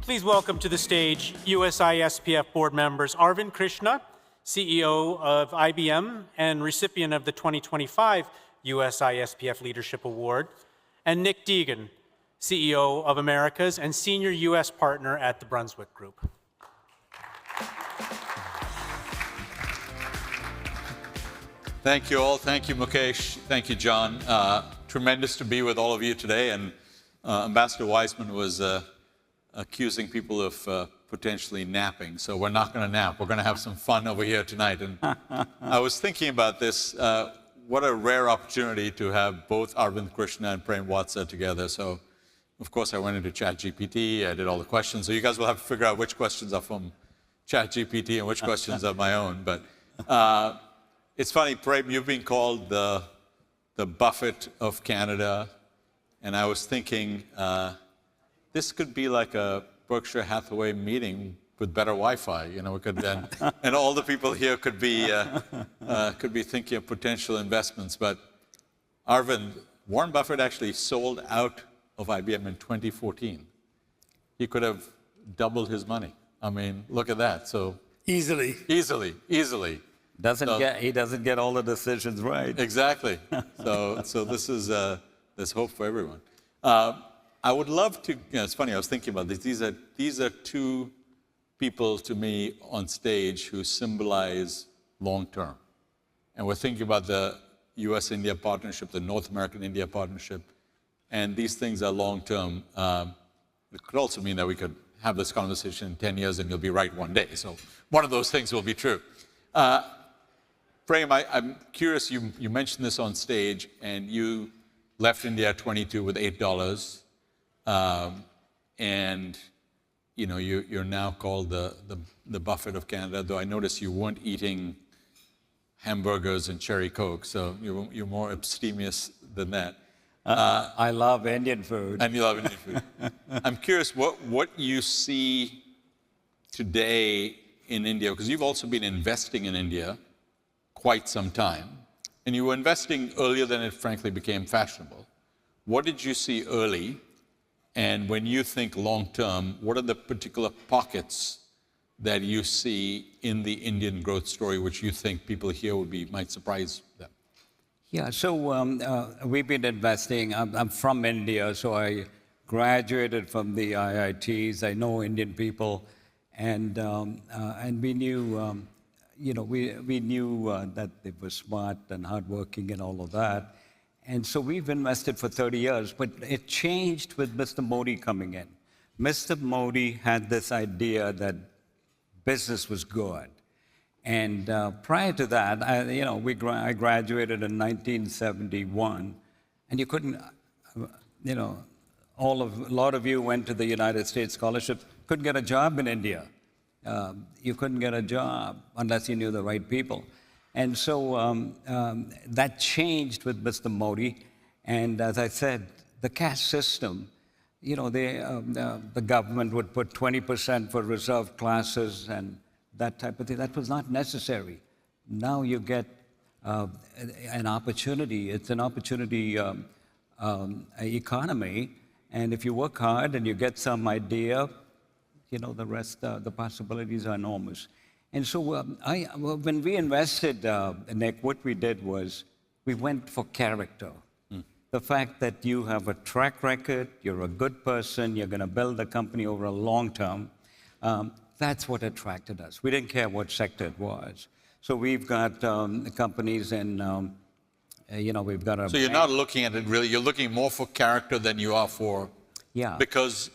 Please welcome to the stage USISPF board members Arvind Krishna, CEO of IBM and recipient of the 2025 USISPF Leadership Award, and Nick Deogun, CEO of Americas and senior U.S. partner at the Brunswick Group. Thank you all. Thank you, Mukesh. Thank you, John. Tremendous to be with all of you today. And Ambassador Wiseman was accusing people of potentially napping. So we're not going to nap. We're going to have some fun over here tonight. And I was thinking about this. What a rare opportunity to have both Arvind Krishna and Prem Watsa together. So, of course, I went into ChatGPT. I did all the questions. So you guys will have to figure out which questions are from ChatGPT and which questions are my own. But it's funny, Prem, you've been called the Buffett of Canada. And I was thinking, this could be like a Berkshire Hathaway meeting with better Wi-Fi. You know, we could then, and all the people here could be thinking of potential investments. But Arvind, Warren Buffett actually sold out of IBM in 2014. He could have doubled his money. I mean, look at that. So easily. He doesn't get all the decisions right. Exactly. So this is there's hope for everyone. I would love to. You know, it's funny. I was thinking about this. These are two people to me on stage who symbolize long term, and we're thinking about the U.S.-India partnership, the North American-India partnership, and these things are long term. It could also mean that we could have this conversation in 10 years and you'll be right one day. So one of those things will be true. Prem, I'm curious, you mentioned this on stage, and you left India at 22 with $8, and you know, you're now called the Buffett of Canada, though I noticed you weren't eating hamburgers and cherry Coke, so you're more abstemious than that. I love Indian food. And you love Indian food. I'm curious what you see today in India, because you've also been investing in India quite some time, and you were investing earlier than it frankly became fashionable. What did you see early? And when you think long term, what are the particular pockets that you see in the Indian growth story which you think people here might surprise them? Yeah, so we've been investing. I'm from India, so I graduated from the IITs. I know Indian people, and we knew, we knew that they were smart and hardworking and all of that. And so we've invested for 30 years, but it changed with Mr. Modi coming in. Mr. Modi had this idea that business was good. And prior to that, I graduated in 1971, and you couldn't, a lot of you went to the United States scholarship, couldn't get a job in India. You couldn't get a job unless you knew the right people. And so that changed with Mr. Modi. And as I said, the caste system, the government would put 20% for reserved classes and that type of thing. That was not necessary. Now you get an opportunity. It's an opportunity economy. And if you work hard and you get some idea, the rest, the possibilities are enormous. And so when we invested, Nick, what we did was we went for character. The fact that you have a track record, you're a good person, you're going to build the company over a long term, that's what attracted us. We didn't care what sector it was. So we've got companies in, we've got a... So you're not looking at it really, you're looking more for character than you are for... Yeah. Because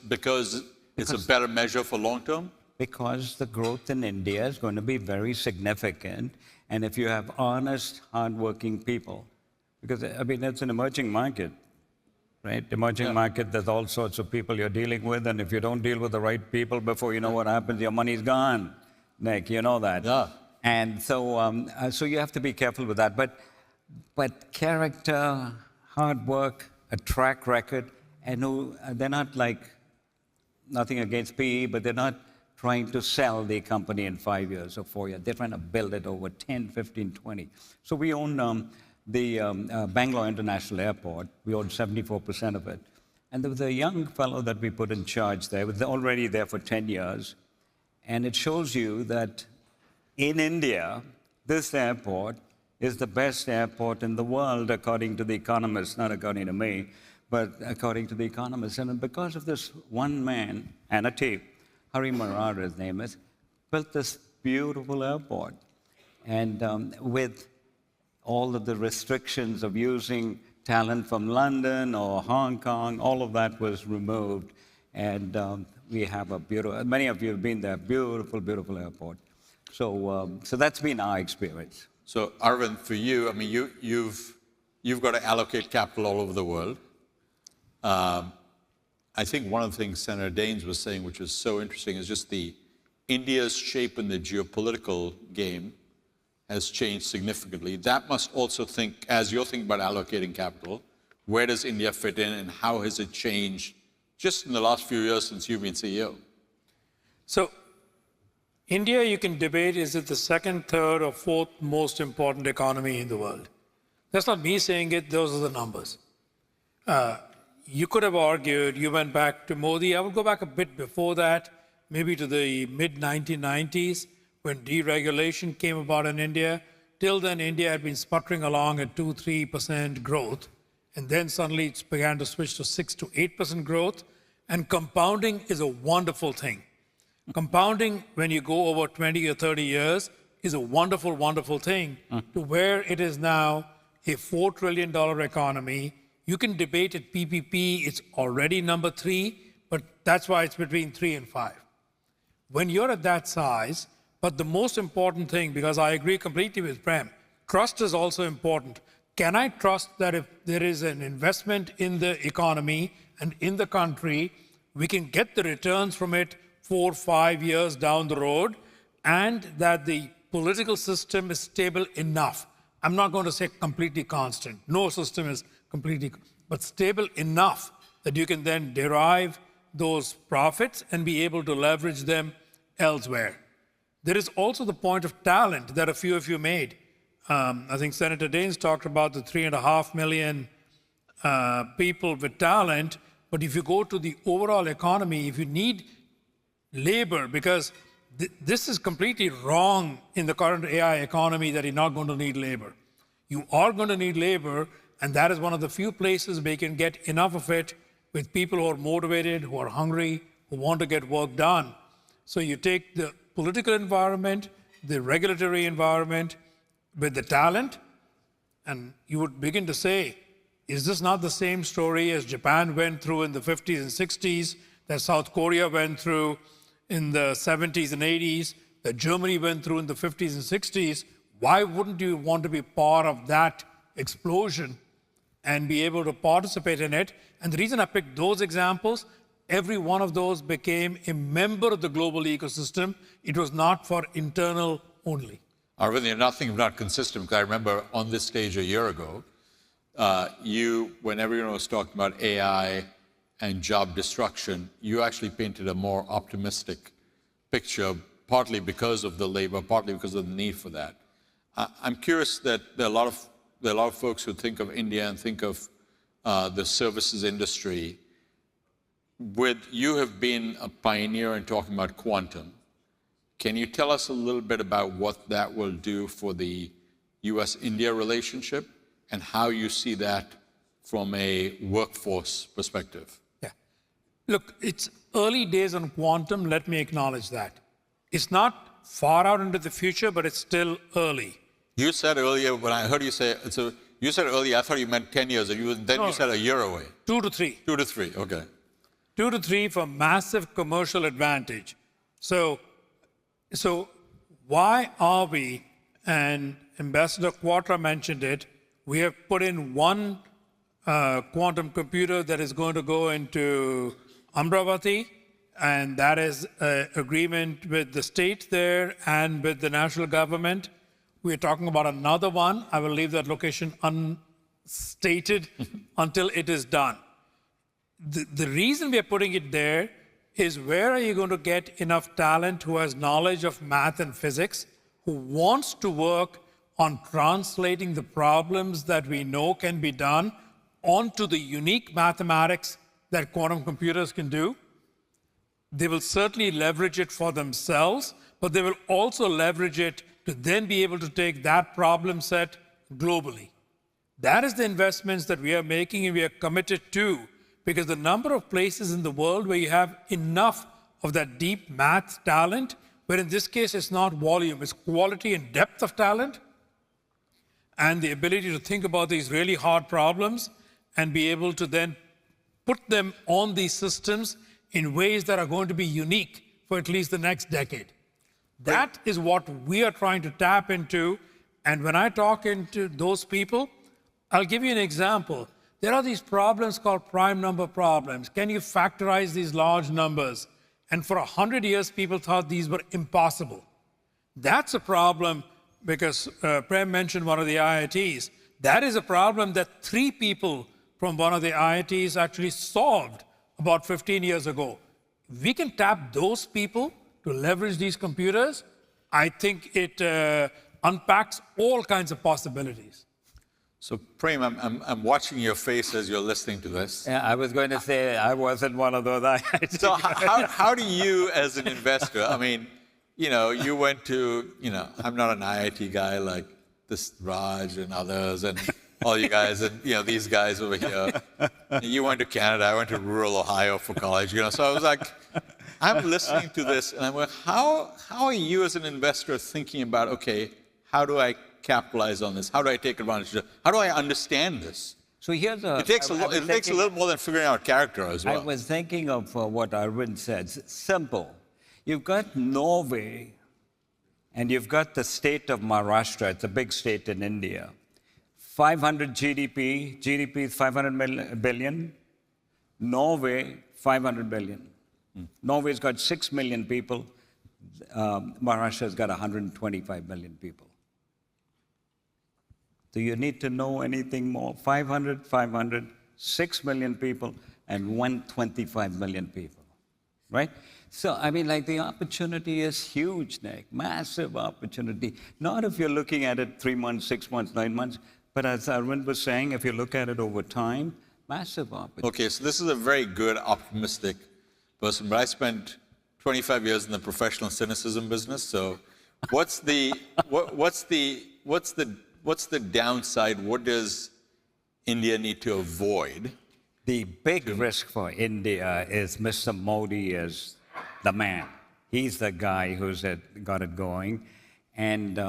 it's a better measure for long term? Because the growth in India is going to be very significant. And if you have honest, hardworking people, because, I mean, it's an emerging market, right? Emerging market, there's all sorts of people you're dealing with. And if you don't deal with the right people before you know what happens, your money's gone. Nick, you know that. Yeah. And so, so you have to be careful with that. But character, hard work, a track record, and they're not like, nothing against PE, but they're not trying to sell the company in 5 years or 4 years. They're trying to build it over 10, 15, 20. So we own the Bangalore International Airport. We own 74% of it. And there was a young fellow that we put in charge there, was already there for 10 years. And it shows you that in India, this airport is the best airport in the world, according to the economists, not according to me, but according to the economists. And because of this one man, and a team, Hari Marar, his name is, built this beautiful airport. And with all of the restrictions of using talent from London or Hong Kong, all of that was removed. And we have a beautiful, many of you have been there, beautiful, beautiful airport. So that's been our experience. So Arvind, for you, I mean, you've got to allocate capital all over the world. I think one of the things Senator Daines was saying, which was so interesting, is just India's shape in the geopolitical game has changed significantly. That must also think, as you're thinking about allocating capital, where does India fit in and how has it changed just in the last few years since you've been CEO? So India, you can debate, is it the second, third, or fourth most important economy in the world? That's not me saying it, those are the numbers. You could have argued, you went back to Modi, I would go back a bit before that, maybe to the mid-1990s, when deregulation came about in India. Till then, India had been sputtering along at 2-3% growth, and then suddenly it began to switch to 6 to 8% growth, and compounding is a wonderful thing. Compounding, when you go over 20 or 30 years, is a wonderful, wonderful thing to where it is now a $4 trillion economy. You can debate at PPP, it's already number 3, but that's why it's between 3 and 5. When you're at that size, but the most important thing, because I agree completely with Prem, trust is also important. Can I trust that if there is an investment in the economy and in the country, we can get the returns from it 4 or 5 years down the road, and that the political system is stable enough? I'm not going to say completely constant. No system is completely, but stable enough that you can then derive those profits and be able to leverage them elsewhere. There is also the point of talent that a few of you made. I think Senator Daines talked about the 3.5 million people with talent, but if you go to the overall economy, if you need labor, because this is completely wrong in the current AI economy that you're not going to need labor. You are going to need labor, and that is one of the few places where you can get enough of it with people who are motivated, who are hungry, who want to get work done. So you take the political environment, the regulatory environment, with the talent, and you would begin to say, is this not the same story as Japan went through in the 50s and 60s, that South Korea went through in the 70s and 80s, that Germany went through in the 50s and 60s? Why wouldn't you want to be part of that explosion and be able to participate in it? And the reason I picked those examples, every one of those became a member of the global ecosystem. It was not for internal only. Arvind, you're nothing if not consistent, because I remember on this stage a year ago, when everyone was talking about AI and job destruction, you actually painted a more optimistic picture, partly because of the labor, partly because of the need for that. I'm curious that there are a lot of folks who think of India and think of the services industry. You have been a pioneer in talking about quantum. Can you tell us a little bit about what that will do for the US-India relationship and how you see that from a workforce perspective? Yeah. Look, it's early days on quantum, let me acknowledge that. It's not far out into the future, but it's still early. You said earlier, when I heard you say, you said earlier, I thought you meant 10 years, and you said a year away. 2 to 3. 2 to 3, okay. 2 to 3 for massive commercial advantage. So why are we, and Ambassador Quatra mentioned it, we have put in one quantum computer that is going to go into Amravati, and that is an agreement with the state there and with the national government. We're talking about another one. I will leave that location unstated until it is done. The reason we are putting it there is, where are you going to get enough talent who has knowledge of math and physics, who wants to work on translating the problems that we know can be done onto the unique mathematics that quantum computers can do. They will certainly leverage it for themselves, but they will also leverage it to then be able to take that problem set globally. That is the investments that we are making and we are committed to, because the number of places in the world where you have enough of that deep math talent, where in this case it's not volume, it's quality and depth of talent, and the ability to think about these really hard problems and be able to then put them on these systems in ways that are going to be unique for at least the next decade. That is what we are trying to tap into. And when I talk into those people, I'll give you an example. There are these problems called prime number problems. Can you factorize these large numbers? And for 100 years, people thought these were impossible. That's a problem because Prem mentioned one of the IITs. That is a problem that 3 people from one of the IITs actually solved about 15 years ago. We can tap those people to leverage these computers. I think it unpacks all kinds of possibilities. So, Prem, I'm watching your face as you're listening to this. Yeah, I was going to say I wasn't one of those. So how do you, as an investor, I mean, you went to, I'm not an IIT guy like this Raj and others and all you guys and, these guys over here. You went to Canada, I went to rural Ohio for college, So I was like, I'm listening to this and I'm like, how are you as an investor thinking about, okay, how do I capitalize on this? How do I take advantage of it? How do I understand this? So here's a... It takes a little more than figuring out character as well. I was thinking of what Arvind said. It's simple. You've got Norway, and you've got the state of Maharashtra. It's a big state in India. 500 GDP. GDP is 500 billion. Norway, 500 billion. Norway's got 6 million people. Maharashtra's got 125 million people. Do you need to know anything more? 500, 6 million people, and 125 million people, right? So, I mean, the opportunity is huge, Nick, massive opportunity. Not if you're looking at it 3 months, 6 months, 9 months, but as Arvind was saying, if you look at it over time, massive opportunity. Okay, so this is a very good, optimistic person, but I spent 25 years in the professional cynicism business, so what's the downside? What does India need to avoid? The big risk for India is Mr. Modi is the man. He's the guy who's got it going. And,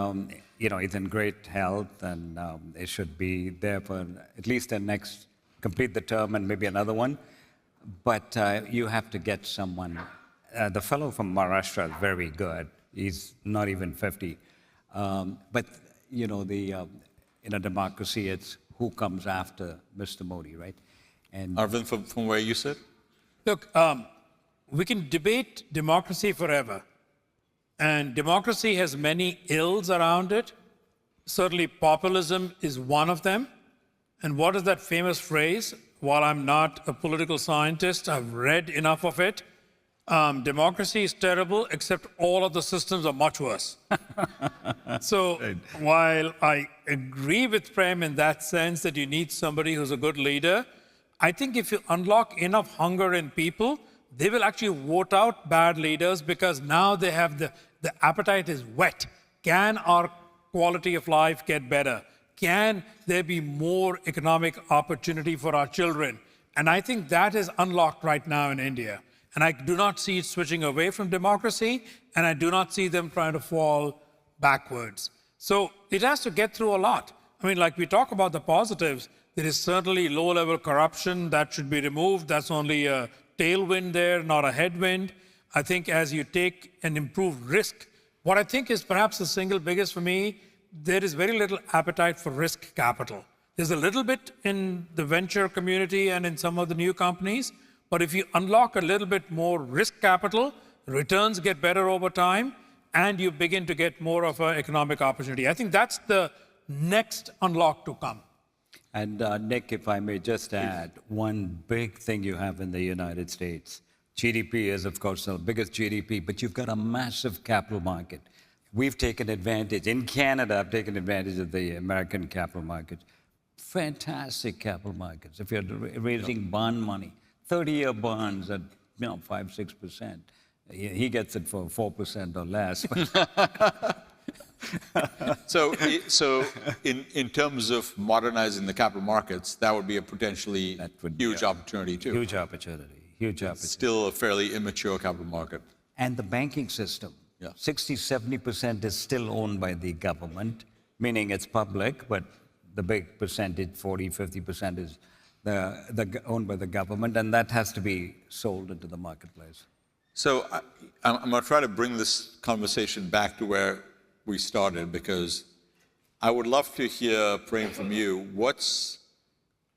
he's in great health and it should be there for at least complete the term and maybe another one. But you have to get someone. The fellow from Maharashtra is very good. He's not even 50. But in a democracy, it's who comes after Mr. Modi, right? And Arvind, from where you sit? Look, we can debate democracy forever. And democracy has many ills around it. Certainly populism is one of them. And what is that famous phrase? While I'm not a political scientist, I've read enough of it. Democracy is terrible, except all of the systems are much worse. So while I agree with Prem in that sense that you need somebody who's a good leader, I think if you unlock enough hunger in people, they will actually vote out bad leaders because now they have the appetite is whet. Can our quality of life get better? Can there be more economic opportunity for our children? And I think that is unlocked right now in India. And I do not see it switching away from democracy, and I do not see them trying to fall backwards. So it has to get through a lot. I mean, like we talk about the positives, there is certainly low-level corruption that should be removed. That's only a tailwind there, not a headwind. I think as you take an improved risk, what I think is perhaps the single biggest for me, there is very little appetite for risk capital. There's a little bit in the venture community and in some of the new companies, but if you unlock a little bit more risk capital, returns get better over time, and you begin to get more of an economic opportunity. I think that's the next unlock to come. And Nick, if I may just add, one big thing you have in the United States, GDP is, of course, the biggest GDP, but you've got a massive capital market. We've taken advantage. In Canada, I've taken advantage of the American capital markets. Fantastic capital markets. If you're raising bond money, 30-year bonds at 5, 6%. He gets it for 4% or less. So in terms of modernizing the capital markets, that would be a potentially huge opportunity too. Huge opportunity. Huge opportunity. Still a fairly immature capital market. And the banking system. Yeah. 60, 70% is still owned by the government, meaning it's public, but the big percentage, 40, 50% is owned by the government, and that has to be sold into the marketplace. So I'm going to try to bring this conversation back to where we started, because I would love to hear, Prem, from you. What's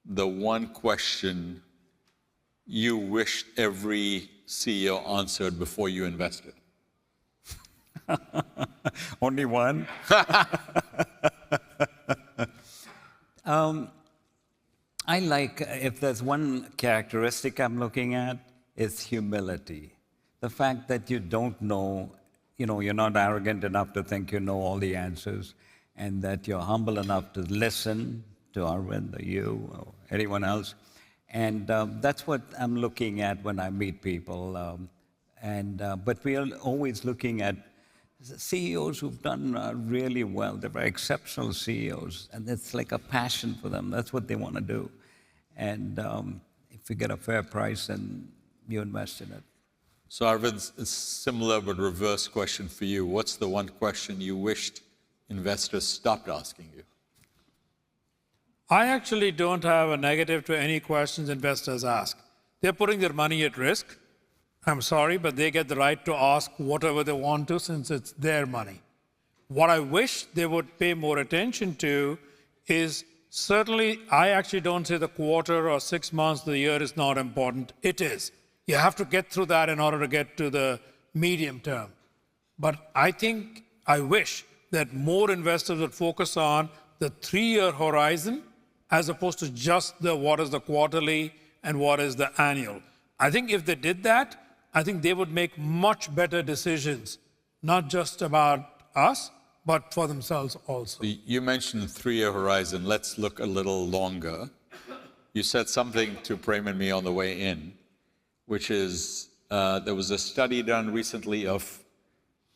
the one question you wish every CEO answered before you invested? Only one? I like, if there's one characteristic I'm looking at, it's humility. The fact that you don't know, you're not arrogant enough to think you know all the answers, and that you're humble enough to listen to Arvind or you or anyone else. And that's what I'm looking at when I meet people. But we are always looking at CEOs who've done really well. They're very exceptional CEOs, and it's like a passion for them. That's what they want to do. And if you get a fair price, then you invest in it. So Arvind, it's similar but reverse question for you. What's the one question you wished investors stopped asking you? I actually don't have a negative to any questions investors ask. They're putting their money at risk. I'm sorry, but they get the right to ask whatever they want to, since it's their money. What I wish they would pay more attention to is, certainly, I actually don't say the quarter or 6 months of the year is not important. It is. You have to get through that in order to get to the medium term. But I wish that more investors would focus on the 3-year horizon as opposed to just what is the quarterly and what is the annual. I think if they did that, I think they would make much better decisions, not just about us, but for themselves also. You mentioned the 3-year horizon. Let's look a little longer. You said something to Prem and me on the way in, which is there was a study done recently of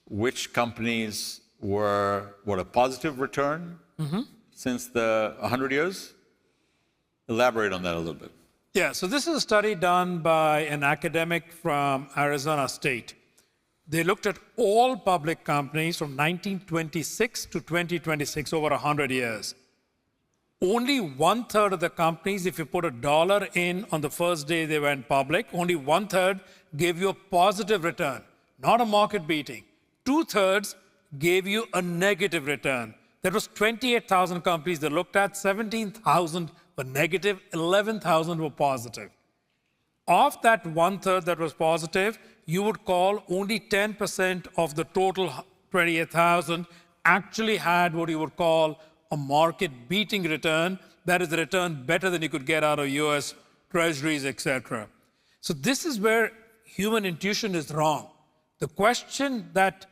which companies were a positive return since the 100 years. Elaborate on that a little bit. Yeah, so this is a study done by an academic from Arizona State. They looked at all public companies from 1926 to 2026, over 100 years. Only 1/3 of the companies, if you put $1 in on the first day they went public, only 1/3 gave you a positive return, not a market beating. 2/3 gave you a negative return. There was 28,000 companies they looked at, 17,000 were negative, 11,000 were positive. Of that 1/3 that was positive, you would call only 10% of the total 28,000 actually had what you would call a market-beating return. That is a return better than you could get out of US treasuries, etc. So this is where human intuition is wrong. The question that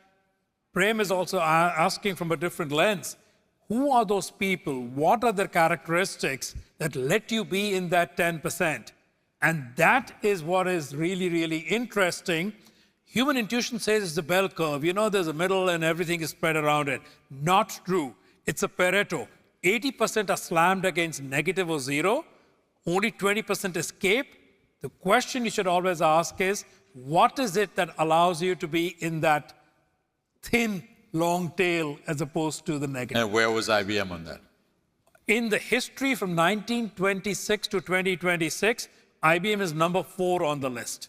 Prem is also asking from a different lens, who are those people? What are their characteristics that let you be in that 10%? And that is what is really, really interesting. Human intuition says it's a bell curve. There's a middle and everything is spread around it. Not true. It's a Pareto. 80% are slammed against negative or zero. Only 20% escape. The question you should always ask is, what is it that allows you to be in that thin, long tail as opposed to the negative? And where was IBM on that? In the history from 1926 to 2026, IBM is number 4 on the list.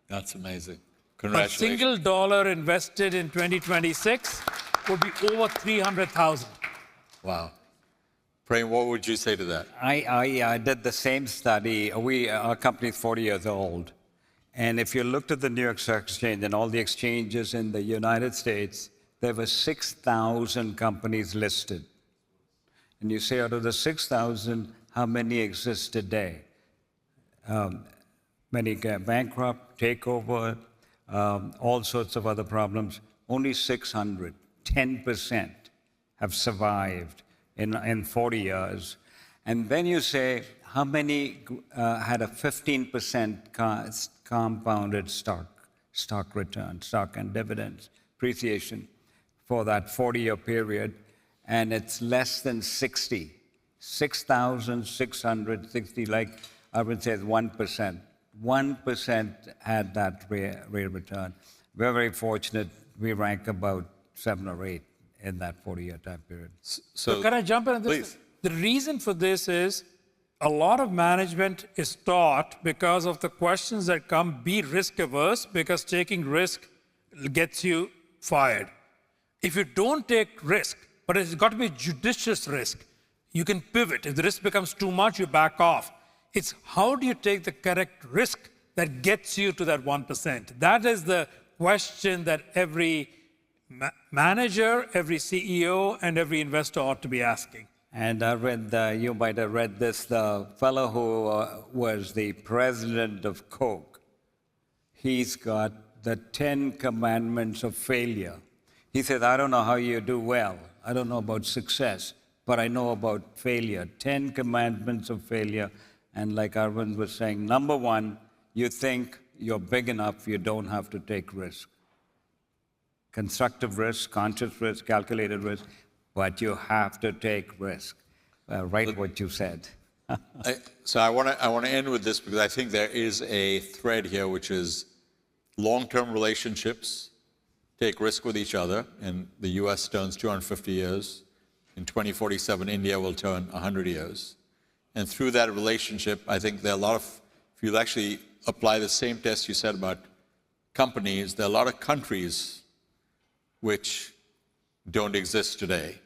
That's amazing. A Congratulations. single dollar invested in 2026 would be over 300,000. Wow. Prem, what would you say to that? I did the same study. Our company is 40 years old. And if you looked at the New York Stock Exchange and all the exchanges in the United States, there were 6,000 companies listed. And you say, out of the 6,000, how many exist today? Many get bankrupt, takeover, all sorts of other problems. Only 600, 10% have survived in 40 years. And then you say, how many had a 15% compounded stock return, stock and dividends appreciation for that 40-year period? And it's less than 60, 6,660, like Arvind says, 1%. 1% had that rate of return. We're very fortunate. We rank about 7 or 8 in that 40-year time period. So can I jump in on this? Please. The reason for this is a lot of management is taught because of the questions that come, be risk averse, because taking risk gets you fired. If you don't take risk, but it's got to be judicious risk, you can pivot. If the risk becomes too much, you back off. It's how do you take the correct risk that gets you to that 1%? That is the question that every manager, every CEO, and every investor ought to be asking. And Arvind, you might have read this, the fellow who was the president of Coke, he's got the 10 commandments of failure. He said, I don't know how you do well. I don't know about success, but I know about failure. 10 commandments of failure. And like Arvind was saying, number 1, you think you're big enough, you don't have to take risk. Constructive risk, conscious risk, calculated risk, but you have to take risk. Write what you said. So I want to end with this because I think there is a thread here, which is long-term relationships take risk with each other. And the U.S. turns 250 years. In 2047, India will turn 100 years. And through that relationship, I think there are a lot of, if you actually apply the same test you said about companies, there are a lot of countries which don't exist today.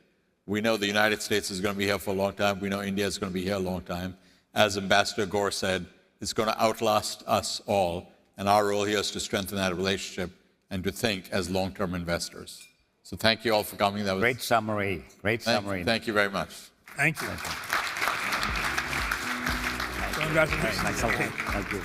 We know the United States is going to be here for a long time. We know India is going to be here a long time. As Ambassador Gore said, it's going to outlast us all. And our role here is to strengthen that relationship and to think as long-term investors. So thank you all for coming. That was Great summary. Great summary. Thank you very much. Thank you. Congratulations. Thank you.